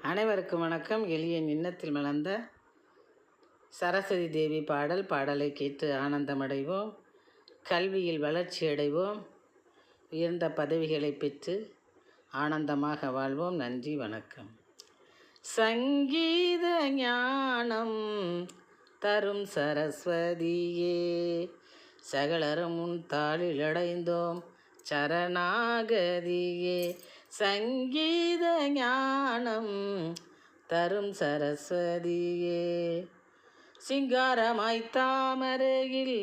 அனைவருக்கும் வணக்கம். எளிய நின்னத்தில் மலர்ந்த சரஸ்வதி தேவி பாடலை கேட்டு ஆனந்தமடைவோம். கல்வியில் வளர்ச்சி அடைவோம். உயர்ந்த பதவிகளை பெற்று ஆனந்தமாக வாழ்வோம். நன்றி, வணக்கம். சங்கீத ஞானம் தரும் சரஸ்வதியே, சகலரும் உன் தாளில் அடைந்தோம் சரணாகதியே. சங்கீத ஞானம் தரும் சரஸ்வதியே, சிங்காரமாய் தாமரையில்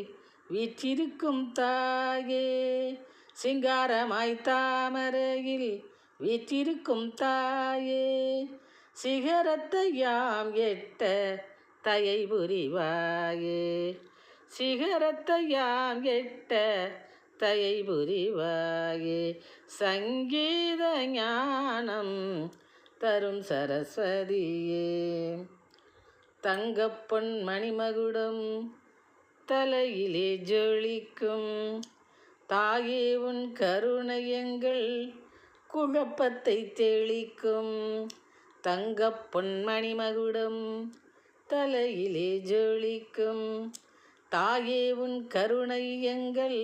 வீற்றிருக்கும் தாயே. சிங்காரமாய் தாமரையில் வீற்றிருக்கும் தாயே, சிகரத்தை யாம் எட்ட தயை புரிவாயே. சிகரத்தை யாம் எட்ட தயை புரிவாயே. சங்கீத ஞானம் தரும் சரஸ்வதியே, தங்கப்பொன் மணிமகுடம் தலையிலே ஜொலிக்கும் தாயே, உன் கருணை எங்கள் குழப்பத்தை தெளிக்கும். தங்கப்பொன் மணிமகுடம் தலையிலே ஜொலிக்கும் தாயே, உன் கருணை எங்கள்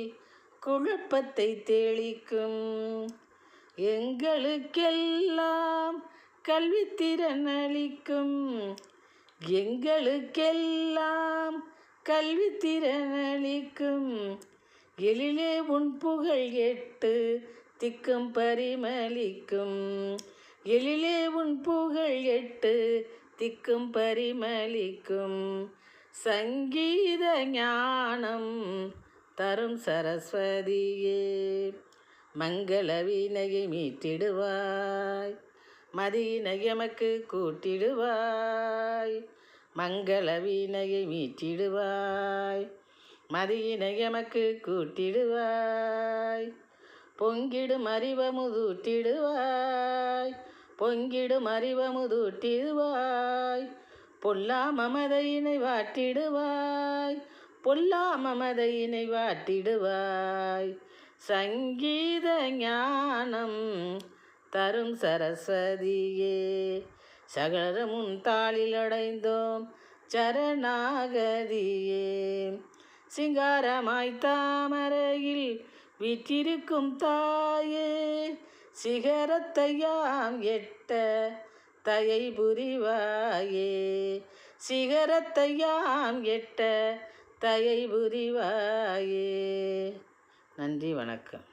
குழப்பத்தை தெளிக்கும். எங்களுக்கெல்லாம் கல்வித்திறன் அளிக்கும். எங்களுக்கெல்லாம் கல்வித்திறன் அளிக்கும். எழிலே உன் புகழ் எட்டு திக்கும் பரிமளிக்கும். எழிலே உன் புகழ் எட்டு திக்கும் பரிமளிக்கும். சங்கீத ஞானம் தரும் சரஸ்வதியே, மங்கள வீணையை மீட்டிடுவாய், மதியினை எமக்கு கூட்டிடுவாய். மங்கள வீணையை மீட்டிடுவாய், மதியினை எமக்கு கூட்டிடுவாய். பொங்கிடும் அறிவமுதூட்டிடுவாய், பொங்கிடும் அறிவமுதூட்டிடுவாய். பொல்லா மமதையினை வாட்டிடுவாய், பொல்லா மமதையினை வாட்டிடுவாய். சங்கீத ஞானம் தரும் சரஸ்வதியே, சகலரும் உன் தாளில் அடைந்தோம் சரணாகதியே. சிங்காரமாய் தாமரையில் வீற்றிருக்கும் தாயே, சிகரத்தை யாம் எட்ட தயை புரிவாயே. சிகரத்தை யாம் எட்ட தயை புரிவாயே. நன்றி, வணக்கம்.